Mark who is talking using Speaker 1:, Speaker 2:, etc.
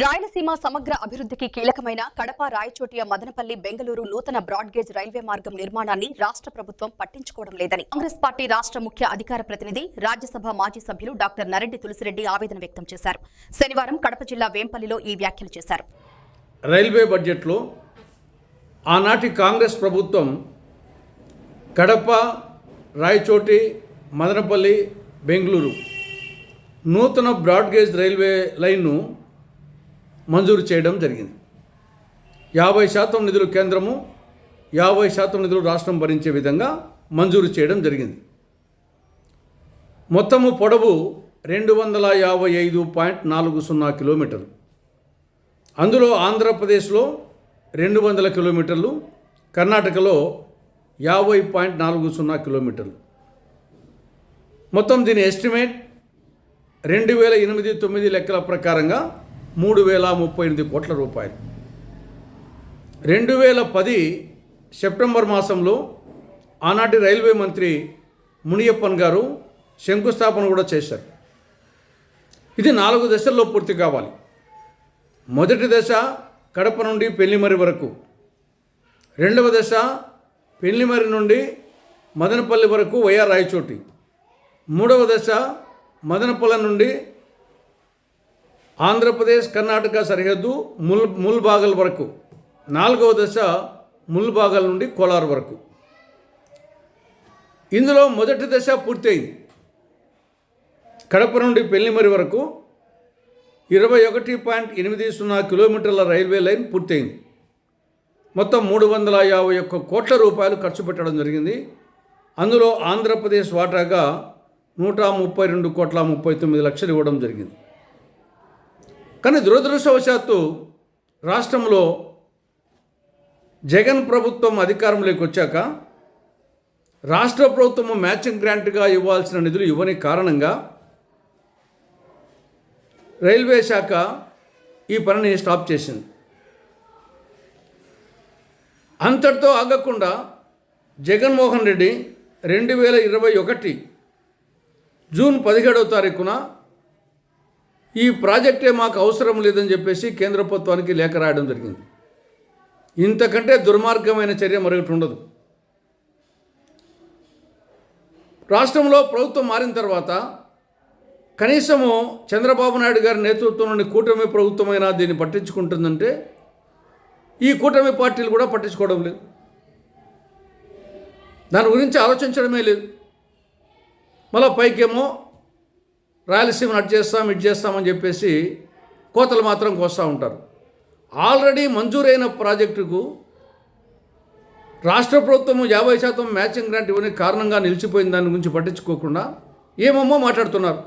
Speaker 1: రాయలసీమ సమగ్ర అభివృద్ధికి కీలకమైన కడప రాయచోటియ మదనపల్లి బెంగళూరు నూతన బ్రాడ్గేజ్ రైల్వే మార్గం నిర్మాణాన్ని రాష్ట్ర ప్రభుత్వం పట్టించుకోవడం లేదని కాంగ్రెస్ పార్టీ రాష్ట్ర ముఖ్య అధికార ప్రతినిధి రాజ్యసభ మాజీ సభ్యులు డాక్టర్ నరెడ్డి తులసిరెడ్డి ఆవేదన వ్యక్తం చేశారు. శనివారం కడప జిల్లా వేంపల్లిలో ఈ వ్యాఖ్యలు చేశారు.
Speaker 2: రైల్వే బడ్జెట్లో ఆనాటి కాంగ్రెస్ ప్రభుత్వం కడప రాయచోటి మదనపల్లి బెంగళూరు నూతన బ్రాడ్గేజ్ రైల్వే లైన్ను మంజూరు చేయడం జరిగింది. 50% నిధులు కేంద్రము, 50% నిధులు రాష్ట్రం భరించే విధంగా మంజూరు చేయడం జరిగింది. మొత్తము పొడవు 255.40 కిలోమీటర్లు. అందులో ఆంధ్రప్రదేశ్లో 200 కిలోమీటర్లు, కర్ణాటకలో 50.40 కిలోమీటర్లు. మొత్తం దీని ఎస్టిమేట్ 2008-9 లెక్కల ప్రకారంగా 3,038 కోట్ల రూపాయలు. 2010 సెప్టెంబర్ మాసంలో ఆనాటి రైల్వే మంత్రి మునియప్పన్ గారు శంకుస్థాపన కూడా చేశారు. ఇది 4 దశల్లో పూర్తి కావాలి. మొదటి దశ కడప నుండి పెళ్లిమరి వరకు, రెండవ దశ పెళ్లిమరి నుండి మదనపల్లి వరకు వయా రాయచోటి, మూడవ దశ మదనపల్లి నుండి ఆంధ్రప్రదేశ్ కర్ణాటక సరిహద్దు ముల్బాగల్ వరకు, నాలుగవ దశ ముల్బాగల్ నుండి కోలార్ వరకు. ఇందులో మొదటి దశ పూర్తయింది. కడప నుండి పెళ్లిమరి వరకు 21.80 కిలోమీటర్ల రైల్వే లైన్ పూర్తయింది. మొత్తం 351 కోట్ల రూపాయలు ఖర్చు పెట్టడం జరిగింది. అందులో ఆంధ్రప్రదేశ్ వాటాగా 132.39 లక్షలు ఇవ్వడం జరిగింది. కానీ దురదృష్టవశాత్తు రాష్ట్రంలో జగన్ ప్రభుత్వం అధికారంలోకి వచ్చాక రాష్ట్ర ప్రభుత్వం మ్యాచింగ్ గ్రాంట్గా ఇవ్వాల్సిన నిధులు ఇవ్వని కారణంగా రైల్వే శాఖ ఈ పనిని స్టాప్ చేసింది. అంతటితో ఆగకుండా జగన్మోహన్ రెడ్డి 2021 జూన్ 17వ తారీఖున ఈ ప్రాజెక్టే మాకు అవసరం లేదని చెప్పేసి కేంద్ర ప్రభుత్వానికి లేఖ రాయడం జరిగింది. ఇంతకంటే దుర్మార్గమైన చర్య మరొకటి ఉండదు. రాష్ట్రంలో ప్రభుత్వం మారిన తర్వాత కనీసము చంద్రబాబు నాయుడు గారి నేతృత్వంలోని కూటమి ప్రభుత్వమైనా దీన్ని పట్టించుకుంటుందంటే ఈ కూటమి పార్టీలు కూడా పట్టించుకోవడం లేదు. దాని గురించి ఆలోచించడమే లేదు. మళ్ళీ పైకేమో రాయలసీమను అటు చేస్తాం ఇటు చేస్తామని చెప్పేసి కోతలు మాత్రం కోస్తూ ఉంటారు. ఆల్రెడీ మంజూరైన ప్రాజెక్టుకు రాష్ట్ర ప్రభుత్వం 50% మ్యాచింగ్ గ్రాంట్ ఇవ్వని కారణంగా నిలిచిపోయిన దాని గురించి పట్టించుకోకుండా ఏమేమో మాట్లాడుతున్నారు.